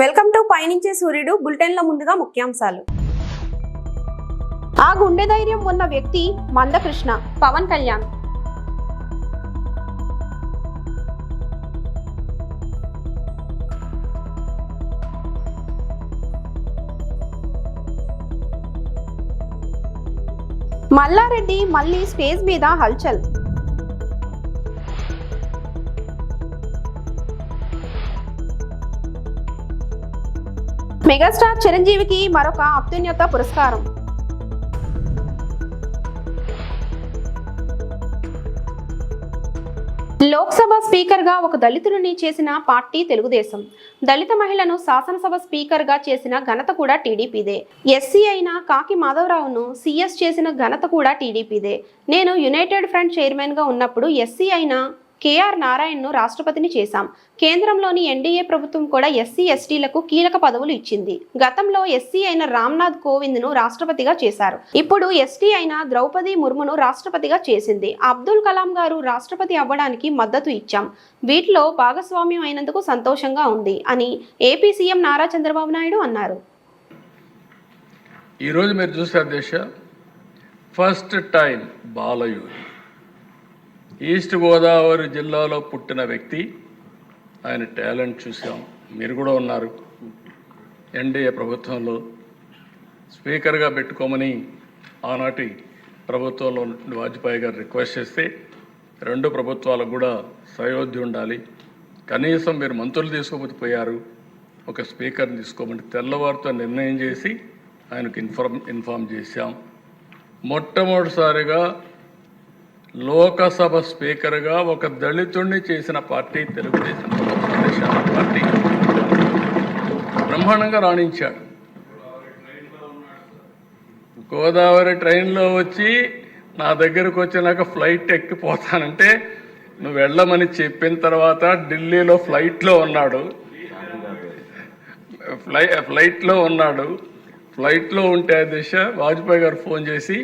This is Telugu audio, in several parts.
వెల్కమ్ టు పయనించే సూర్యుడు బులెటిన్ లో ముందుగా ముఖ్యాంశాలు. ఆ గుండె ధైర్యం ఉన్న వ్యక్తి మందకృష్ణ. పవన్ కళ్యాణ్. మల్లారెడ్డి మళ్ళీ స్టేజ్ మీద హల్చల్. మెగాస్టార్ చిరంజీవికి మరొక అత్యున్నత పురస్కారం. లోక్సభ స్పీకర్ గా ఒక దళితుడిని చేసిన పార్టీ తెలుగుదేశం. దళిత మహిళను శాసనసభ స్పీకర్ గా చేసిన ఘనత కూడా టీడీపీదే. ఎస్సీ అయిన కాకి మాధవరావును సీఎస్ చేసిన ఘనత కూడా టీడీపీదే. నేను యునైటెడ్ ఫ్రంట్ చైర్మన్ గా ఉన్నప్పుడు ఎస్సీ అయిన కేఆర్ నారాయణను రాష్ట్రపతిని చేశాం. కేంద్రంలోని ఎన్డీఏ ప్రభుత్వం కూడా ఎస్సీ ఎస్టీలకు కీలక పదవులు ఇచ్చింది. గతంలో ఎస్సీ అయిన రామ్నాథ్ కోవింద్ను రాష్ట్రపతిగా చేశారు. ఇప్పుడు ఎస్టీ అయిన ద్రౌపది ముర్మును రాష్ట్రపతిగా చేసింది. అబ్దుల్ కలాం గారు రాష్ట్రపతి అవ్వడానికి మద్దతు ఇచ్చాం. వీటిలో భాగస్వామ్యం అయినందుకు సంతోషంగా ఉంది అని ఏపీ సీఎం నారా చంద్రబాబు నాయుడు అన్నారు. ఈరోజు మీరు చూసారు దేశ first time Balayya east Godavari జిల్లాలో పుట్టిన వ్యక్తి. ఆయన టాలెంట్ చూసాం. మీరు కూడా ఉన్నారు. ఎన్డీఏ ప్రభుత్వంలో స్పీకర్గా పెట్టుకోమని ఆనాటి ప్రభుత్వంలో వాజ్పేయి గారు రిక్వెస్ట్ చేస్తే రెండు ప్రభుత్వాలకు కూడా సయోధ్య ఉండాలి, కనీసం మీరు మంత్రులు తీసుకోకపోతే పోయారు, ఒక స్పీకర్ని తీసుకోమని తెల్లవారితో నిర్ణయం చేసి ఆయనకు ఇన్ఫామ్ చేశాం. మొట్టమొదటిసారిగా లోకసభ స్పీకర్గా ఒక దళితుడిని చేసిన పార్టీ తెలుగుదేశం పార్టీ. బ్రహ్మాండంగా రాణించాడు. గోదావరి ట్రైన్లో వచ్చి నా దగ్గరకు వచ్చినాక ఫ్లైట్ ఎక్కిపోతానంటే నువ్వు వెళ్ళమని చెప్పిన తర్వాత ఢిల్లీలో ఫ్లైట్లో ఉన్నాడు. ఫ్లైట్లో ఉంటే దిశ వాజ్పేయి గారు ఫోన్ చేసి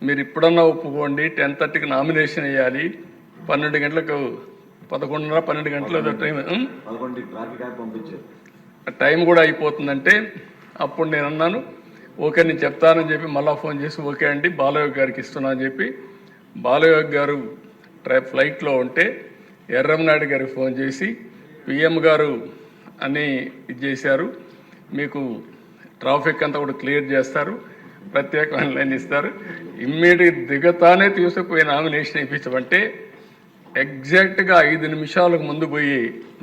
మీరు ఇప్పుడన్నా ఒప్పుకోండి, 10:30కి నామినేషన్ వేయాలి, 12 గంటలకు 11:30 12 గంటల టైం కూడా అయిపోతుందంటే అప్పుడు నేను అన్నాను ఓకే నేను చెప్తానని చెప్పి మళ్ళీ ఫోన్ చేసి ఓకే అండి బాలయోగి గారికి ఇస్తున్నా అని చెప్పి బాలయోగి గారు ఫ్లైట్లో ఉంటే ఎర్రంనాయుడు గారికి ఫోన్ చేసి పిఎం గారు అని ఇది చేశారు, మీకు ట్రాఫిక్ అంతా కూడా క్లియర్ చేస్తారు, ప్రత్యేకమైన లైన్ ఇస్తారు, ఇమ్మీడియట్ దిగతానే తీసుకుపోయి నామినేషన్ ఇప్పించమంటే ఎగ్జాక్ట్గా 5 నిమిషాలకు ముందు పోయి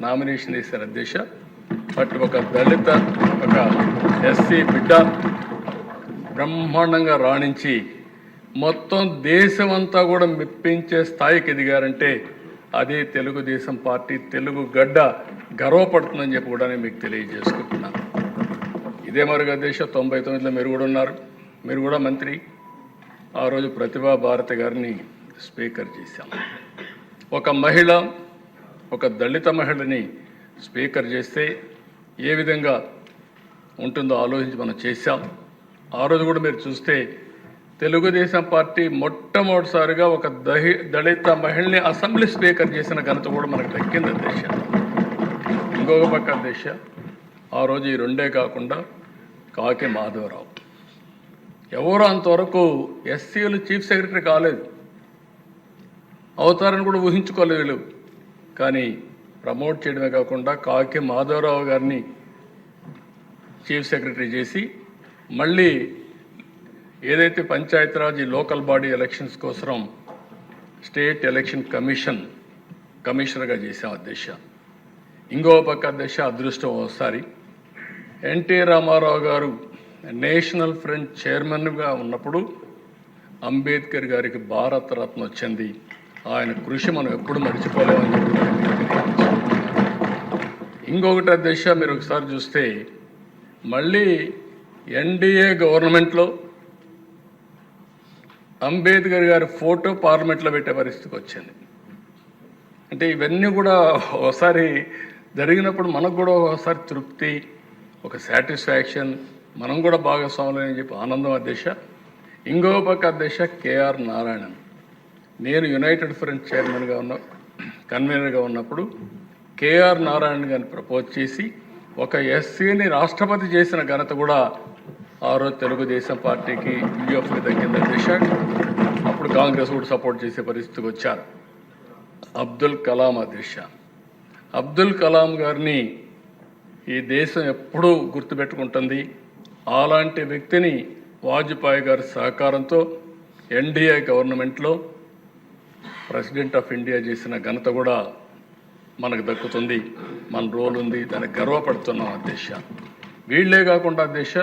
నామినేషన్ వేశారు అధ్యక్ష. బట్ ఒక దళిత ఒక ఎస్సీ బిడ్డ బ్రహ్మాండంగా రాణించి మొత్తం దేశమంతా కూడా మెప్పించే స్థాయికి ఎదిగారంటే అదే తెలుగుదేశం పార్టీ, తెలుగు గడ్డ గర్వపడుతుందని చెప్పి కూడా నేను మీకు తెలియజేసుకుంటున్నాను. ఇదే మరుగా దేశ 99లో మీరు కూడా ఉన్నారు, మీరు కూడా మంత్రి. ఆ రోజు ప్రతిభా భారతి గారిని స్పీకర్ చేశాం. ఒక మహిళ, ఒక దళిత మహిళని స్పీకర్ చేస్తే ఏ విధంగా ఉంటుందో ఆలోచించి మనం చేశాం. ఆ రోజు కూడా మీరు చూస్తే తెలుగుదేశం పార్టీ మొట్టమొదటిసారిగా ఒక దళిత మహిళని అసెంబ్లీ స్పీకర్ చేసిన ఘనత కూడా మనకు దక్కింది అధ్యక్ష. ఇంకొక పక్క అధ్యక్ష ఆ రోజు ఈ రెండే కాకుండా కాకి మాధవరావు ఎవరు అంతవరకు ఎస్సీలు చీఫ్ సెక్రటరీ కాలేదు, అవుతారని కూడా ఊహించుకోలేదు వీళ్ళు. కానీ ప్రమోట్ చేయడమే కాకుండా కాకి మాధవరావు గారిని చీఫ్ సెక్రటరీ చేసి మళ్ళీ ఏదైతే పంచాయతీరాజ్ లోకల్ బాడీ ఎలక్షన్స్ కోసం స్టేట్ ఎలక్షన్ కమిషనర్గా చేశాం అధ్యక్ష. ఇంకో పక్క అధ్యక్ష అదృష్టం ఒకసారి ఎన్టీ రామారావు గారు నేషనల్ ఫ్రంట్ చైర్మన్గా ఉన్నప్పుడు అంబేద్కర్ గారికి భారతరత్న వచ్చింది. ఆయన కృషి మనం ఎప్పుడు మర్చిపోలేమని చెప్పి. ఇంకొకటి అధ్యక్ష మీరు ఒకసారి చూస్తే మళ్ళీ ఎన్డీఏ గవర్నమెంట్లో అంబేద్కర్ గారి ఫోటో పార్లమెంట్లో పెట్టే పరిస్థితికి వచ్చింది. అంటే ఇవన్నీ కూడా ఒకసారి జరిగినప్పుడు మనకు కూడా ఒకసారి తృప్తి, ఒక సాటిస్ఫాక్షన్, మనం కూడా భాగస్వాములు అని చెప్పి ఆనందం అధ్యక్ష. ఇంకో పక్క అధ్యక్ష కేఆర్ నారాయణన్, నేను యునైటెడ్ ఫ్రంట్ కన్వీనర్గా ఉన్నప్పుడు కేఆర్ నారాయణ గారిని ప్రపోజ్ చేసి ఒక ఎస్సీని రాష్ట్రపతి చేసిన ఘనత కూడా ఆ రోజు తెలుగుదేశం పార్టీకి యూఎఫ్కి దక్కింది అధ్యక్ష. అప్పుడు కాంగ్రెస్ కూడా సపోర్ట్ చేసే పరిస్థితికి వచ్చారు. అబ్దుల్ కలాం అధ్యక్ష. అబ్దుల్ కలాం గారిని ఈ దేశం ఎప్పుడూ గుర్తుపెట్టుకుంటుంది. అలాంటి వ్యక్తిని వాజ్పేయి గారి సహకారంతో ఎన్డీఏ గవర్నమెంట్లో ప్రెసిడెంట్ ఆఫ్ ఇండియా చేసిన ఘనత కూడా మనకు దక్కుతుంది. మన రోల్ ఉంది, దానికి గర్వపడుతున్నాం అధ్యక్ష. వీళ్లే కాకుండా అధ్యక్ష,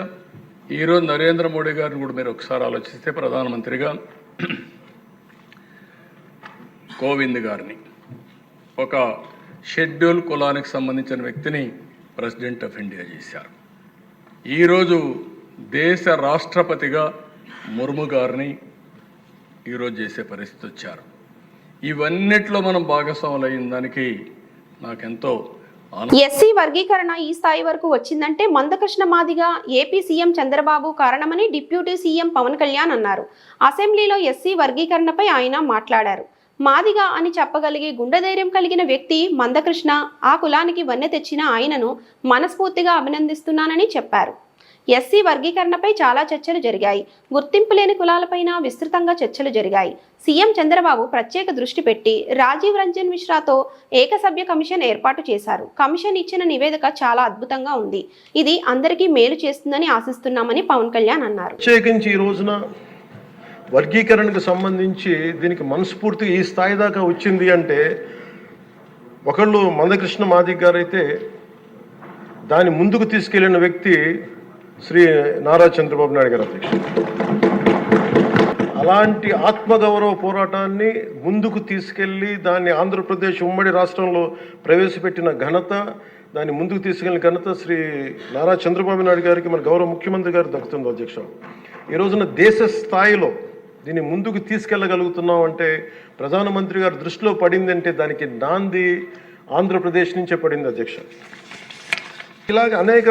ఈరోజు నరేంద్ర మోడీ గారిని కూడా మీరు ఒకసారి ఆలోచిస్తే ప్రధానమంత్రిగా కోవింద్ గారిని, ఒక షెడ్యూల్ కులానికి సంబంధించిన వ్యక్తిని ప్రెసిడెంట్ ఆఫ్ ఇండియా చేశారు. ఈరోజు దేశ రాష్ట్రపతిగా ముర్ము గారిని ఈరోజు చేసే పరిస్థితి వచ్చారు. ఇవన్నిట్లో మనం భాగస్వాములు అయిన దానికి నాకెంతో ఎస్సీ వర్గీకరణ ఈ స్థాయి వరకు వచ్చిందంటే మందకృష్ణ మాదిగ ఏపీ సీఎం చంద్రబాబు కారణమని డిప్యూటీ సీఎం పవన్ కళ్యాణ్ అన్నారు. అసెంబ్లీలో ఎస్సీ వర్గీకరణపై ఆయన మాట్లాడారు. మాదిగ అని చెప్పగలిగే గుండె ధైర్యం కలిగిన వ్యక్తి మందకృష్ణ. ఆ కులానికి వన్నె తెచ్చిన ఆయనను మనస్ఫూర్తిగా అభినందిస్తున్నానని చెప్పారు. ఎస్సీ వర్గీకరణపై చాలా చర్చలు జరిగాయి. గుర్తింపు లేని కులాలపైన విస్తృతంగా చర్చలు జరిగాయి. సీఎం చంద్రబాబు ప్రత్యేక దృష్టి పెట్టి రాజీవ్ రంజన్ మిశ్రాతో ఏకసభ్య కమిషన్ ఏర్పాటు చేశారు. కమిషన్ ఇచ్చిన నివేదిక చాలా అద్భుతంగా ఉంది. ఇది అందరికీ మేలు చేస్తుందని ఆశిస్తున్నామని పవన్ కళ్యాణ్ అన్నారు. ప్రత్యేకించి ఈ రోజున వర్గీకరణకు సంబంధించి దీనికి మనస్ఫూర్తిగా ఈ స్థాయి దాకా వచ్చింది అంటే ఒకళ్ళు మందకృష్ణ మాదిగ గారు అయితే, దాన్ని ముందుకు తీసుకెళ్లిన వ్యక్తి శ్రీ నారా చంద్రబాబు నాయుడు గారు అధ్యక్ష. అలాంటి ఆత్మగౌరవ పోరాటాన్ని ముందుకు తీసుకెళ్లి దాన్ని ఆంధ్రప్రదేశ్ ఉమ్మడి రాష్ట్రంలో ప్రవేశపెట్టిన ఘనత, దాన్ని ముందుకు తీసుకెళ్లిన ఘనత శ్రీ నారా చంద్రబాబు నాయుడు గారికి మన గౌరవ ముఖ్యమంత్రి గారు దక్కుతుంది అధ్యక్ష. ఈ రోజున దేశ స్థాయిలో దీన్ని ముందుకు తీసుకెళ్లగలుగుతున్నాం అంటే ప్రధానమంత్రి గారి దృష్టిలో పడింది అంటే దానికి నాంది ఆంధ్రప్రదేశ్ నుంచే పడింది అధ్యక్ష. ఇలాగ అనేక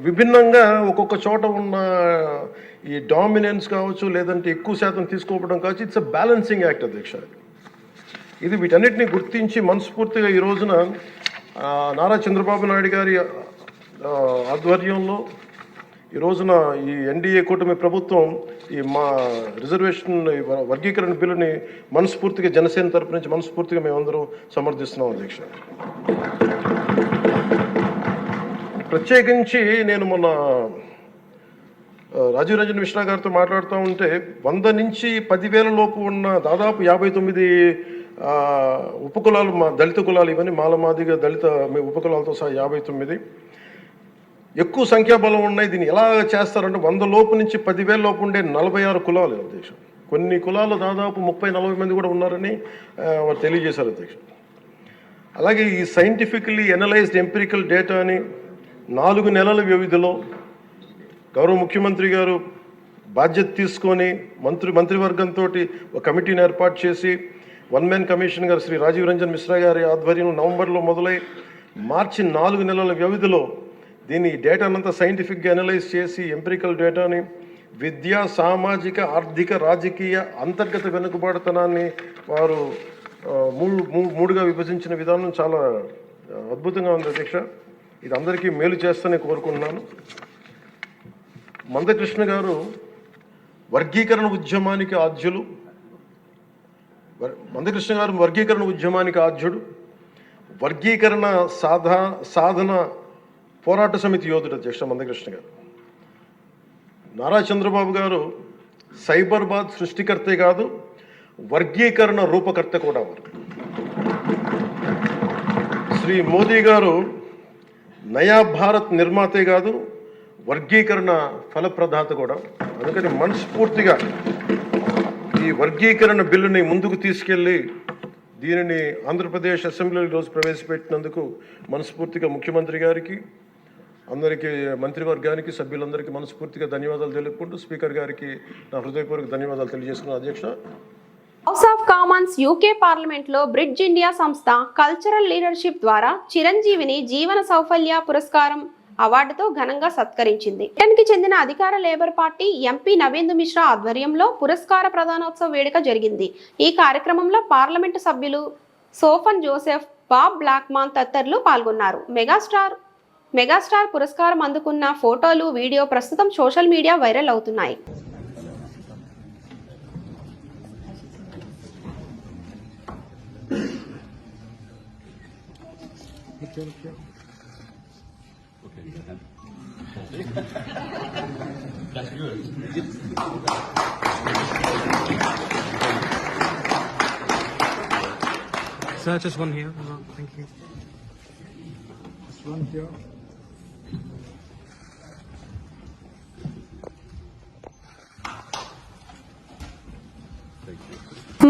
విభిన్నంగా ఒక్కొక్క చోట ఉన్న ఈ డామినెన్స్ కావచ్చు, లేదంటే ఎక్కువ శాతం తీసుకోవడం కావచ్చు, ఇట్స్ అ బ్యాలెన్సింగ్ యాక్ట్ అధ్యక్ష. ఇది వీటన్నిటిని గుర్తించి మనస్ఫూర్తిగా ఈ రోజున నారా చంద్రబాబు నాయుడు గారి ఆధ్వర్యంలో ఈ రోజున ఈ ఎన్డీఏ కూటమి ప్రభుత్వం ఈ మా రిజర్వేషన్ వర్గీకరణ బిల్లుని మనస్ఫూర్తిగా జనసేన తరపు నుంచి మనస్ఫూర్తిగా మేమందరం సమర్థిస్తున్నాం అధ్యక్ష. ప్రత్యేకించి నేను మొన్న రాజీవ్ రంజన్ మిశ్రా గారితో మాట్లాడుతూ ఉంటే 100 నుంచి 10,000 లోపు ఉన్న దాదాపు 59 ఉపకులాలు, మా దళిత కులాలు, ఇవన్నీ మాలమాదిగా దళిత ఉపకులాలతో సహా 59 ఎక్కువ సంఖ్యాబలం ఉన్నాయి. దీన్ని ఎలా చేస్తారంటే 100 లోపు నుంచి 10,000 లోపు ఉండే 46 కులాలు అధ్యక్ష. కొన్ని కులాలు దాదాపు 30-40 మంది కూడా ఉన్నారని వారు తెలియజేశారు అధ్యక్ష. అలాగే ఈ సైంటిఫికలీ ఎనలైజ్డ్ ఎంపిరికల్ డేటాని 4 నెలల వ్యవధిలో గౌరవ ముఖ్యమంత్రి గారు బాధ్యత తీసుకొని మంత్రివర్గంతో ఒక కమిటీని ఏర్పాటు చేసి వన్ మ్యాన్ కమిషన్ గారు శ్రీ రాజీవ్ రంజన్ మిశ్రా గారి ఆధ్వర్యంలో నవంబర్లో మొదలై మార్చి 4 నెలల వ్యవధిలో దీన్ని డేటానంతా సైంటిఫిక్గా అనలైజ్ చేసి ఎంపిరికల్ డేటాని విద్యా, సామాజిక, ఆర్థిక, రాజకీయ, అంతర్గత వెనుకబాటుతనాన్ని వారు మూడుగా విభజించిన విధానం చాలా అద్భుతంగా ఉంది అధ్యక్ష. ఇది అందరికీ మేలు చేస్తూనే కోరుకుంటున్నాను. మందకృష్ణ గారు వర్గీకరణ ఉద్యమానికి ఆద్యులు. మందకృష్ణ గారు వర్గీకరణ ఉద్యమానికి ఆద్యుడు. వర్గీకరణ సాధన పోరాట సమితి యోధుడు అధ్యక్ష మందకృష్ణ గారు. నారా చంద్రబాబు గారు సైబరాబాద్ సృష్టికర్తే కాదు, వర్గీకరణ రూపకర్త కూడా వారు. శ్రీ మోదీ గారు నయా భారత్ నిర్మాతే కాదు, వర్గీకరణ ఫలప్రదాత కూడా. అందుకని మనస్ఫూర్తిగా ఈ వర్గీకరణ బిల్లుని ముందుకు తీసుకెళ్ళి దీనిని ఆంధ్రప్రదేశ్ అసెంబ్లీలో ఈరోజు ప్రవేశపెట్టినందుకు మనస్ఫూర్తిగా ముఖ్యమంత్రి గారికి, అందరికీ, మంత్రివర్గానికి, సభ్యులందరికీ మనస్ఫూర్తిగా ధన్యవాదాలు తెలుపుకుంటూ స్పీకర్ గారికి నా హృదయపూర్వక ధన్యవాదాలు తెలియజేస్తున్నాను అధ్యక్ష. హౌస్ ఆఫ్ కామన్స్ యూకే పార్లమెంట్లో బ్రిడ్జ్ ఇండియా సంస్థ కల్చరల్ లీడర్షిప్ ద్వారా చిరంజీవిని జీవన సౌఫల్య పురస్కారం అవార్డుతో ఘనంగా సత్కరించింది. బ్రిటన్కి చెందిన అధికార labour party MP Navendu Mishra ఆధ్వర్యంలో పురస్కార ప్రదానోత్సవ వేడుక జరిగింది. ఈ కార్యక్రమంలో పార్లమెంటు సభ్యులు సోఫన్ జోసెఫ్, బాబ్ బ్లాక్మాన్ తదితరులు పాల్గొన్నారు. మెగాస్టార్ మెగాస్టార్ పురస్కారం అందుకున్న ఫోటోలు, వీడియో ప్రస్తుతం సోషల్ మీడియా వైరల్ అవుతున్నాయి. Sir, just one here. Thank you. Just one here.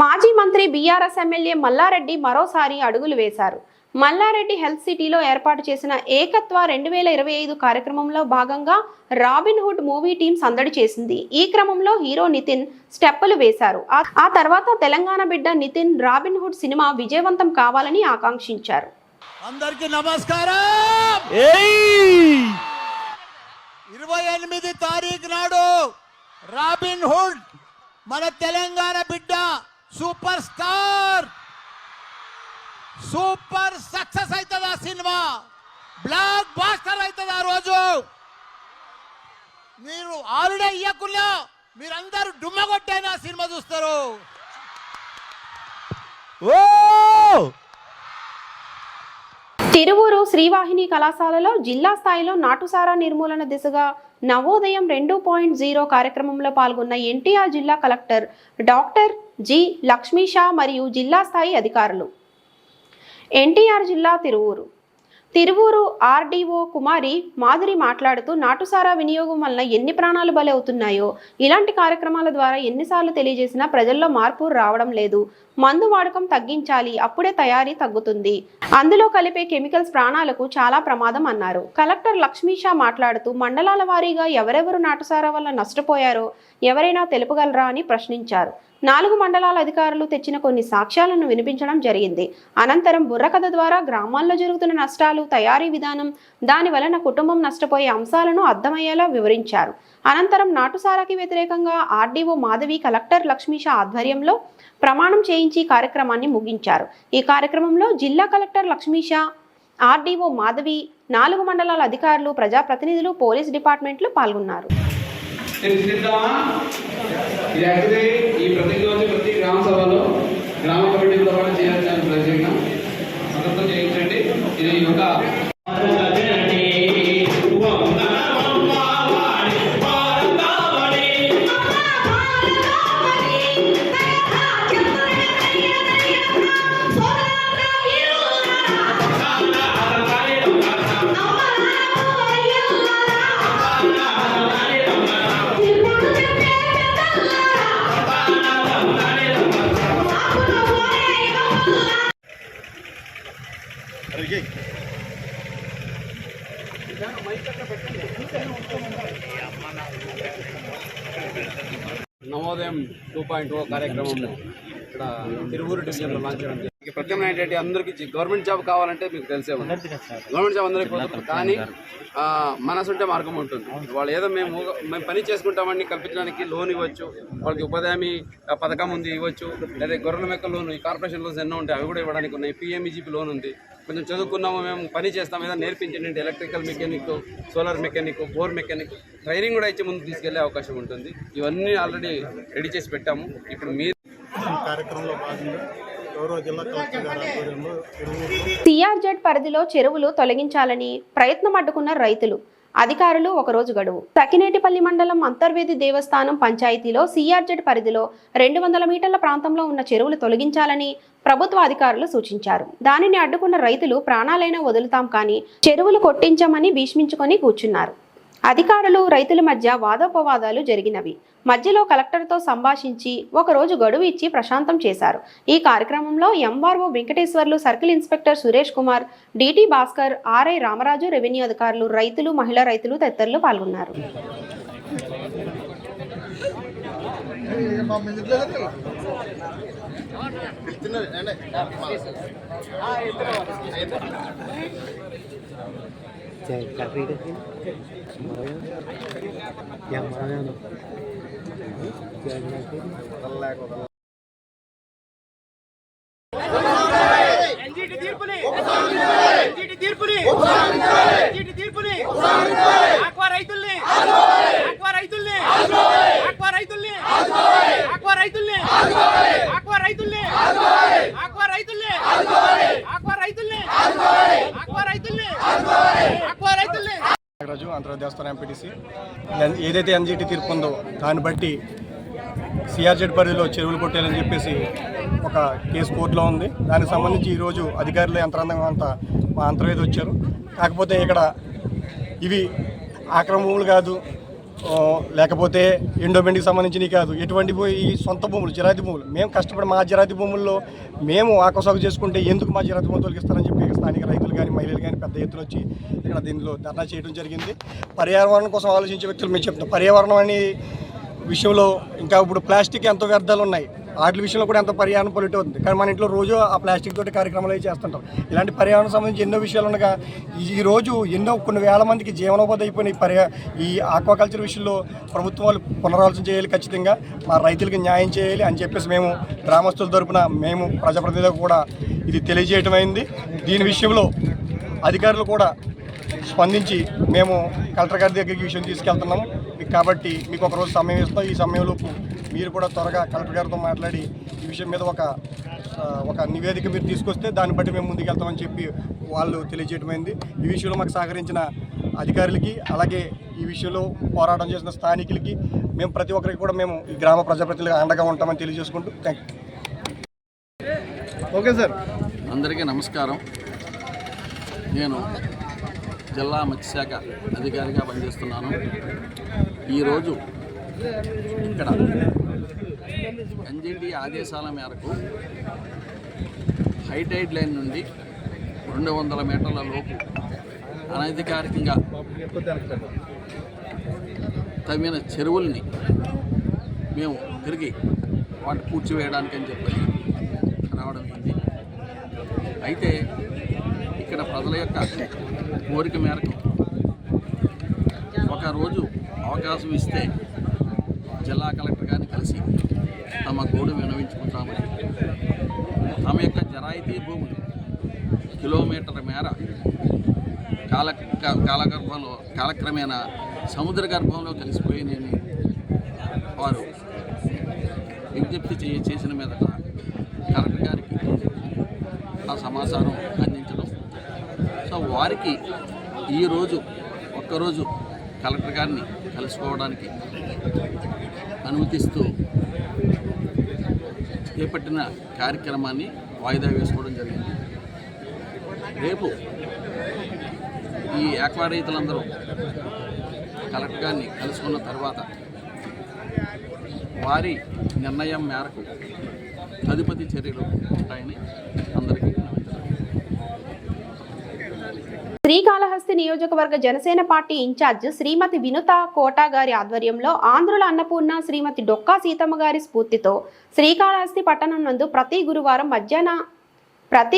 మాజీ మంత్రి బీఆర్ఎస్ ఎమ్మెల్యే మల్లారెడ్డి మరోసారి అడుగులు వేశారు. మల్లారెడ్డి హెల్త్ సిటీలో ఏర్పాటు చేసిన ఏకత్వ 2025 కార్యక్రమంలో భాగంగా రాబిన్ హుడ్ మూవీ టీం సందడి చేసింది. ఈ క్రమంలో హీరో నితిన్ స్టెప్పులు వేశారు. ఆ తర్వాత తెలంగాణ బిడ్డ నితిన్ రాబిన్ హుడ్ సినిమా విజయవంతం కావాలని ఆకాంక్షించారు. అందరికీ నమస్కారం. 28 తారీఖు నాడు రాబిన్ హుడ్ మన తెలంగాణ బిడ్డ సూపర్ స్టార్, సూపర్ సక్సెస్ అవుతుంది. ఆ సినిమా బ్లాక్ బాస్టర్ అవుతుంది. ఆ రోజు మీరు ఆల్రెడీ ఇయ్యకున్నా మీరందరూ డుమ్మ కొట్టైనా సినిమా చూస్తారు. తిరువూరు శ్రీవాహిని కళాశాలలో జిల్లా స్థాయిలో నాటుసారా నిర్మూలన దిశగా నవోదయం 2.0 కార్యక్రమంలో పాల్గొన్న ఎన్టీఆర్ జిల్లా కలెక్టర్ డాక్టర్ జి లక్ష్మీషా మరియు జిల్లా స్థాయి అధికారులు. ఎన్టీఆర్ జిల్లా తిరువూరు ఆర్డీఓ కుమారి మాధురి మాట్లాడుతూ నాటుసారా వినియోగం వల్ల ఎన్ని ప్రాణాలు బలి అవుతున్నాయో, ఇలాంటి కార్యక్రమాల ద్వారా ఎన్నిసార్లు తెలియజేసినా ప్రజల్లో మార్పు రావడం లేదు. మందు వాడకం తగ్గించాలి, అప్పుడే తయారీ తగ్గుతుంది. అందులో కలిపే కెమికల్స్ ప్రాణాలకు చాలా ప్రమాదం అన్నారు. కలెక్టర్ లక్ష్మీషా మాట్లాడుతూ మండలాల వారీగా ఎవరెవరు నాటుసారా వల్ల నష్టపోయారో ఎవరైనా తెలుపగలరా అని ప్రశ్నించారు. 4 మండలాల అధికారులు తెచ్చిన కొన్ని సాక్ష్యాలను వినిపించడం జరిగింది. అనంతరం బుర్రకథ ద్వారా గ్రామాల్లో జరుగుతున్న నష్టాలు, తయారీ విధానం, దాని వలన కుటుంబం నష్టపోయే అంశాలను అర్థమయ్యేలా వివరించారు. అనంతరం నాటుసారాకి వ్యతిరేకంగా ఆర్డీఓ మాధవి కలెక్టర్ లక్ష్మీషా ఆధ్వర్యంలో ప్రమాణం చేయించి కార్యక్రమాన్ని ముగించారు. ఈ కార్యక్రమంలో జిల్లా కలెక్టర్ లక్ష్మీషా, ఆర్డీఓ మాధవి, 4 మండలాల అధికారులు, ప్రజాప్రతినిధులు, పోలీస్ డిపార్ట్మెంట్లు పాల్గొన్నారు. ఈ ప్రతిరోజు ప్రతి గ్రామ సభలో గ్రామ కమిటీలతో పాటు చేయాల్సిన ప్రజెంట్ అందరితో చేయించండి. ఇది ఒక నవోదయం 2.0 కార్యక్రమంలో ఇక్కడ తిరువూరు డివిజన్లో లాంచ్ చేయడం జరిగింది. ప్రత్యామ్నాయం ఏంటంటే అందరికీ గవర్నమెంట్ జాబ్ కావాలంటే మీకు తెలిసే ఉంది, గవర్నమెంట్ జాబ్ అందరికీ పోతుంది. కానీ మనసుంటే మార్గం ఉంటుంది. వాళ్ళు ఏదో మేము పని చేసుకుంటామని కల్పించడానికి లోన్ ఇవ్వచ్చు, వాళ్ళకి ఉపాధి పథకం ఉంది ఇవ్వచ్చు, లేదా గొర్రెల మెక్క లోన్, ఈ కార్పొరేషన్ లోన్స్ ఎన్నో ఉంటాయి అవి కూడా ఇవ్వడానికి ఉన్నాయి. పిఎంఈజీపీ లోన్ ఉంది. కొంచెం చదువుకున్నాము, మేము పని చేస్తాం, ఏదో నేర్పించండి, electrical mechanic, solar mechanic, bore mechanic training కూడా ఇచ్చి ముందు తీసుకెళ్లే అవకాశం ఉంటుంది. ఇవన్నీ ఆల్రెడీ రెడీ చేసి పెట్టాము. ఇప్పుడు మీరు కార్యక్రమంలో భాగంగా గౌరవ జిల్లా కలెక్టర్ గారి ఆధ్వర్యంలో సిఆర్జెడ్ పరిధిలో చెరువులు తొలగించాలని ప్రయత్నం అడ్డుకున్న రైతులు, అధికారులు ఒకరోజు గడువు. సకినేటిపల్లి మండలం అంతర్వేది దేవస్థానం పంచాయతీలో సిఆర్జెడ్ పరిధిలో 200 మీటర్ల ప్రాంతంలో ఉన్న చెరువులు తొలగించాలని ప్రభుత్వ అధికారులు సూచించారు. దానిని అడ్డుకున్న రైతులు ప్రాణాలైనా వదులుతాం కానీ చెరువులు కొట్టించమని భీష్మించుకొని కూర్చున్నారు. అధికారులు రైతుల మధ్య వాదోపవాదాలు జరిగినవి. మధ్యలో కలెక్టర్తో సంభాషించి ఒకరోజు గడువు ఇచ్చి ప్రశాంతం చేశారు. ఈ కార్యక్రమంలో MRO Venkateswarlu, circle inspector Suresh Kumar, DT Bhaskar, RI Ramaraju, revenue అధికారులు, రైతులు, మహిళా రైతులు తదితరులు పాల్గొన్నారు. తీర్పుని రైతుల్ని ఆక్వా రైతుల్ని ఆక్వా రైతుల్ని ఆక్వా రైతుల్ని ఆక్వా రైతుల్ని రాజు ఆంధ్ర దేవస్థానం ఎంపీటీసీ ఏదైతే ఎన్జిటి తీర్పు ఉందో దాన్ని బట్టి సిఆర్జెడ్ పరిధిలో చెరువులు కొట్టాలని చెప్పేసి ఒక కేసు కోర్టులో ఉంది. దానికి సంబంధించి ఈరోజు అధికారులు యంత్రాంగం అంతా మా అంతర్వేది వచ్చారు. కాకపోతే ఇక్కడ ఇవి ఆక్రమ భూములు కాదు, లేకపోతే ఎండోమెంట్కి సంబంధించినవి కాదు, ఎటువంటి ఈ సొంత భూములు జిరాతి భూములు. మేము కష్టపడి మా జిరాతి భూముల్లో మేము ఆకసాగు చేసుకుంటే ఎందుకు మా జిరాతి భూములు తొలగిస్తారని చెప్పి స్థానిక రైతులు కానీ మహిళలు కానీ పెద్ద ఎత్తున వచ్చి ఇక్కడ దీనిలో ధర్నా చేయడం జరిగింది. పర్యావరణం కోసం ఆలోచించే వ్యక్తులు మేము చెప్తున్నాం. పర్యావరణం అనే విషయంలో ఇంకా ఇప్పుడు ప్లాస్టిక్ ఎంతో వ్యర్థాలు ఉన్నాయి, వాటి విషయంలో కూడా ఎంతో పర్యావరణం పొల్యూట్ అవుతుంది. కానీ మన ఇంట్లో రోజు ఆ ప్లాస్టిక్ తోటి కార్యక్రమాలు అవి చేస్తుంటాం. ఇలాంటి పర్యావరణం సంబంధించి ఎన్నో విషయాలు ఉండగా ఈరోజు ఎన్నో కొన్ని వేల మందికి జీవనోపాధి అయిపోయిన ఈ ఆక్వాకల్చర్ విషయంలో ప్రభుత్వాలు పునరాలోచన చేయాలి, ఖచ్చితంగా మా రైతులకు న్యాయం చేయాలి అని చెప్పేసి మేము గ్రామస్తుల తరపున మేము ప్రజాప్రతినిధులకు కూడా ఇది తెలియజేయటం అయింది. దీని విషయంలో అధికారులు కూడా స్పందించి మేము కలెక్టర్ గారి దగ్గరికి విషయం తీసుకెళ్తున్నాము. కాబట్టి మీకు ఒక రోజు సమయం ఇస్తాం. ఈ సమయంలోపు మీరు కూడా త్వరగా కలెక్టర్ గారితో మాట్లాడి ఈ విషయం మీద ఒక నివేదిక మీరు తీసుకొస్తే దాన్ని బట్టి మేము ముందుకెళ్తామని చెప్పి వాళ్ళు తెలియజేయటమైంది. ఈ విషయంలో మాకు సహకరించిన అధికారులకి, అలాగే ఈ విషయంలో పోరాటం చేసిన స్థానికులకి, మేము ప్రతి ఒక్కరికి కూడా మేము ఈ గ్రామ ప్రజాప్రతినిధులుగా అండగా ఉంటామని తెలియజేసుకుంటూ థ్యాంక్ యూ. Okay sir. అందరికీ నమస్కారం. నేను జిల్లా మత్స్యశాఖ అధికారిగా పనిచేస్తున్నాను. ఈరోజు ఇక్కడ ఎన్జిటి ఆదేశాల మేరకు హైటైడ్ లైన్ నుండి 200 మీటర్ల లోపు అనధికారికంగా తవ్విన చెరువుల్ని మేము తిరిగి వాటి పూడ్చివేయడానికి అని చెప్పి రావడం అయింది. అయితే ఇక్కడ ప్రజల యొక్క కోరిక మేరకు ఒకరోజు అవకాశం ఇస్తే జిల్లా కలెక్టర్ గారిని కలిసి తమ గోడు విన్నవించుకుంటామని, తమ యొక్క జరాయితీ భూములు కిలోమీటర్ మేర కాలక్రమేణా సముద్ర గర్భంలో కలిసిపోయినని వారు విజ్ఞప్తి చేసిన మీదట కలెక్టర్ గారికి ఆ సమాచారం అందించడం. సో వారికి ఈరోజు ఒక్కరోజు కలెక్టర్ గారిని కలుసుకోవడానికి అనుమతిస్తూ చేపట్టిన కార్యక్రమాన్ని వాయిదా వేసుకోవడం జరిగింది. రేపు ఈ ఆక్వా రైతులందరూ కలెక్టర్ గారిని కలుసుకున్న తర్వాత వారి నిర్ణయం మేరకు తదుపరి చర్యలు ఉంటాయని అందరికీ శ్రీకాళహస్తి నియోజకవర్గ జనసేన పార్టీ ఇన్ఛార్జ్ శ్రీమతి వినుత కోటా గారి ఆధ్వర్యంలో ఆంధ్రుల అన్నపూర్ణ శ్రీమతి డొక్కా సీతమ్మ గారి స్ఫూర్తితో శ్రీకాళహస్తి పట్టణం నందు ప్రతి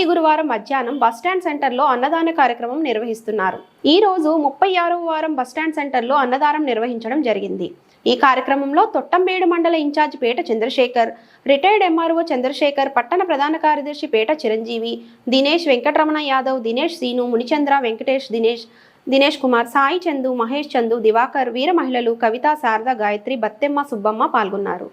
గురువారం మధ్యాహ్నం బస్టాండ్ సెంటర్లో అన్నదాన కార్యక్రమం నిర్వహిస్తున్నారు. ఈ రోజు 36వ వారం బస్టాండ్ సెంటర్లో అన్నదానం నిర్వహించడం జరిగింది. ఈ కార్యక్రమంలో తొట్టంబేడు మండల ఇన్ఛార్జ్ పేట చంద్రశేఖర్, రిటైర్డ్ ఎంఆర్ఓ చంద్రశేఖర్, పట్టణ ప్రధాన కార్యదర్శి పేట చిరంజీవి, దినేష్, వెంకటరమణ యాదవ్, దినేష్ సీను, మునిచంద్ర, వెంకటేష్, దినేష్ కుమార్, సాయి చందు, మహేష్ చందు, దివాకర్, వీర మహిళలు కవిత, శారద, గాయత్రి, బత్తెమ్మ, సుబ్బమ్మ పాల్గొన్నారు.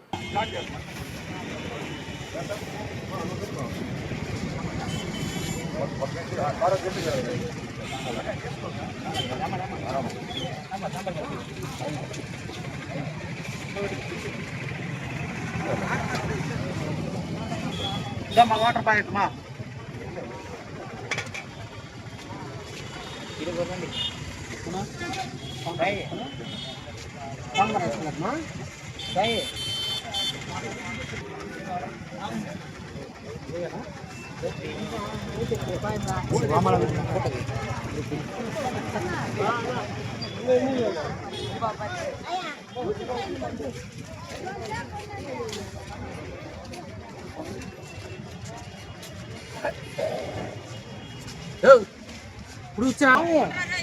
వాటర్ ప్యాకెట్ మా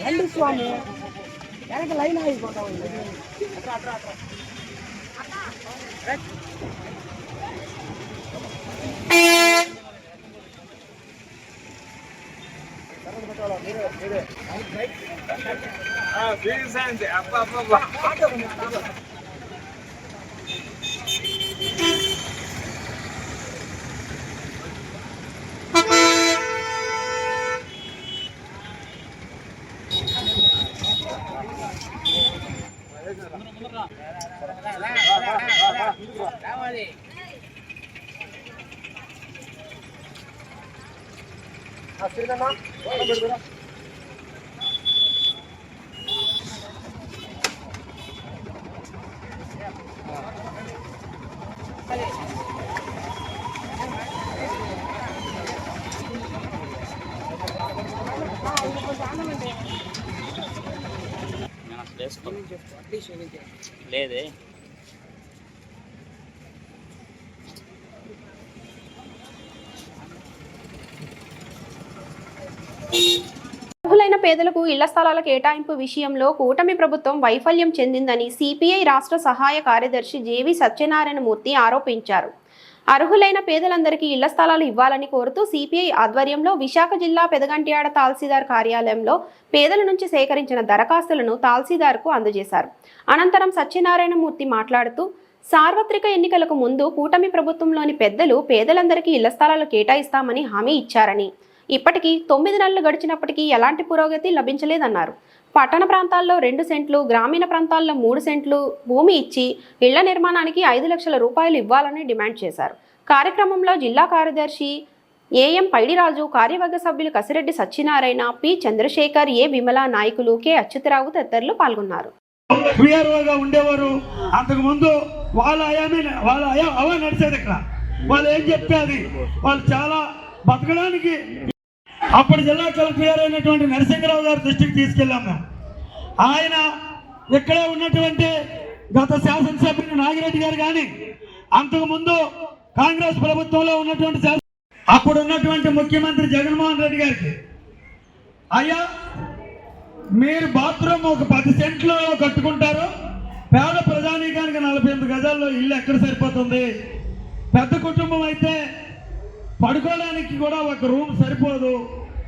రండి స్వామి, వెనక లైన్ అయిపోతా ఉంది. లేదే అర్హులైన పేదలకు ఇళ్ల స్థలాల కేటాయింపు విషయంలో కూటమి ప్రభుత్వం వైఫల్యం చెందిందని సిపిఐ రాష్ట్ర సహాయ కార్యదర్శి జేవి సత్యనారాయణమూర్తి ఆరోపించారు. అర్హులైన పేదలందరికీ ఇళ్ల స్థలాలు ఇవ్వాలని కోరుతూ సిపిఐ ఆధ్వర్యంలో విశాఖ జిల్లా పెదగంట్యాడ తహసీల్దార్ కార్యాలయంలో పేదల నుంచి సేకరించిన దరఖాస్తులను తహసీల్దార్కు అందజేశారు. అనంతరం సత్యనారాయణమూర్తి మాట్లాడుతూ సార్వత్రిక ఎన్నికలకు ముందు కూటమి ప్రభుత్వంలోని పెద్దలు పేదలందరికీ ఇళ్ల స్థలాలు కేటాయిస్తామని హామీ ఇచ్చారని, ఇప్పటికీ 9 నెలలు గడిచినప్పటికీ ఎలాంటి పురోగతి లభించలేదన్నారు. పట్టణ ప్రాంతాల్లో 2 సెంట్లు, గ్రామీణ ప్రాంతాల్లో 3 సెంట్లు భూమి ఇచ్చి ఇళ్ల నిర్మాణానికి 5 లక్షల రూపాయలు ఇవ్వాలని డిమాండ్ చేశారు. కార్యక్రమంలో జిల్లా కార్యదర్శి ఏఎం పైడిరాజు, కార్యవర్గ సభ్యులు కసిరెడ్డి సత్యనారాయణ, పి చంద్రశేఖర్, ఏ విమల, నాయకులు కె అచ్యుతరావు తదితరులు పాల్గొన్నారు. వీఆర్ఓగా ఉండేవారు. అంతకుముందు వాళ్ళ అవ నడిచేది. ఇక్కడ వాళ్ళు ఏం చెప్పేది, వాళ్ళు చాలా బతకడానికి అప్పుడు జిల్లా కలెక్టర్ గారు అయినటువంటి నరసింహరావు గారి దృష్టికి తీసుకెళ్ళాము. ఆయన ఇక్కడ ఉన్నటువంటి గత శాసనసభ్యులు నాగిరెడ్డి గారు కానీ, అంతకుముందు కాంగ్రెస్ ప్రభుత్వంలో ఉన్నటువంటి అప్పుడు ఉన్నటువంటి ముఖ్యమంత్రి జగన్మోహన్ రెడ్డి గారికి, అయ్యా మీరు బాత్రూమ్ ఒక 10 సెంట్లు కట్టుకుంటారు, పేద ప్రజానీకానికి 48 గజాల్లో ఇల్లు ఎక్కడ సరిపోతుంది, పెద్ద కుటుంబం అయితే పడుకోవడానికి కూడా ఒక రూమ్ సరిపోదు,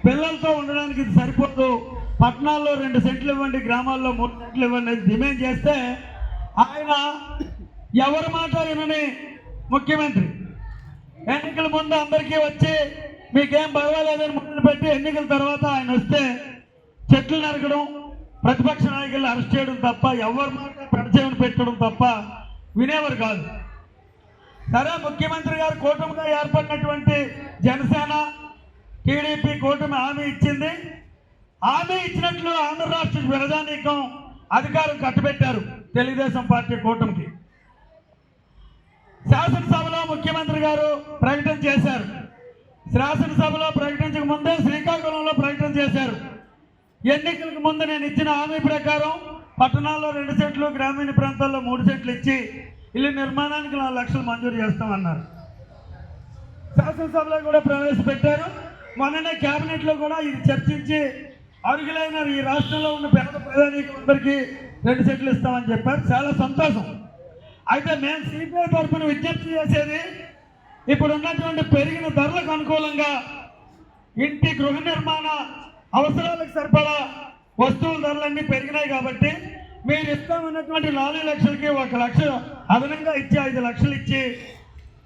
పిల్లలతో ఉండడానికి ఇది సరిపోదు, పట్టణాల్లో 2 సెంట్లు ఇవ్వండి, గ్రామాల్లో 3 సెంట్లు ఇవ్వండి డిమాండ్ చేస్తే, ఆయన ఎవరి మాట వినని ముఖ్యమంత్రి ఎన్నికల ముందు అందరికీ వచ్చి మీకేం పర్వాలేదని మొదలు పెట్టి, ఎన్నికల తర్వాత ఆయన వస్తే చెట్లు నరకడం, ప్రతిపక్ష నాయకులను అరెస్ట్ చేయడం తప్ప, ఎవరి మాట పెడచేవని పెట్టడం తప్ప వినేవారు కాదు. సరే, ముఖ్యమంత్రి గారు కూటమిగా ఏర్పడినటువంటి జనసేన టీడీపీ కూటమి హామీ ఇచ్చింది. హామీ ఇచ్చినట్లు ఆంధ్ర రాష్ట్ర ప్రజానీకం అధికారం కట్టబెట్టారు తెలుగుదేశం పార్టీ కూటమికి. శాసనసభలో ముఖ్యమంత్రి గారు ప్రకటన చేశారు. శాసనసభలో ప్రకటించక ముందే శ్రీకాకుళంలో ప్రకటన చేశారు. ఎన్నికలకు ముందు నేను ఇచ్చిన హామీ ప్రకారం పట్టణాల్లో 2 సెంట్లు, గ్రామీణ ప్రాంతాల్లో 3 సెంట్లు ఇచ్చి ఇల్లు నిర్మాణానికి 4 లక్షలు మంజూరు చేస్తామన్నారు. శాసనసభలో కూడా ప్రవేశపెట్టారు. మొన్ననే కేబినెట్లో కూడా ఇది చర్చించి అర్హులైన ఈ రాష్ట్రంలో ఉన్న పేద ప్రజానీకులందరికీ 2 సెంట్లు ఇస్తామని చెప్పారు. చాలా సంతోషం. అయితే మేము సిపిఐ తరఫున విజ్ఞప్తి చేసేది, ఇప్పుడు ఉన్నటువంటి పెరిగిన ధరలకు అనుకూలంగా ఇంటి గృహ నిర్మాణ అవసరాలకు సరిపడా వస్తువుల ధరలన్నీ పెరిగినాయి కాబట్టి మీరు ఇస్తామన్నటువంటి 4 లక్షలకి 1 లక్ష అదనంగా ఇచ్చి 5 లక్షలు ఇచ్చి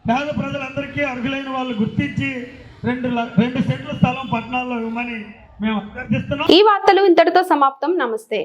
పేద ప్రజలందరికీ అర్హులైన వాళ్ళు గుర్తించి 2 సెంట్ల స్థలం పట్టణాల్లో ఇవ్వమని మేము అభ్యర్థిస్తున్నాం. ఈ వార్తలు ఇంతటితో సమాప్తం. నమస్తే.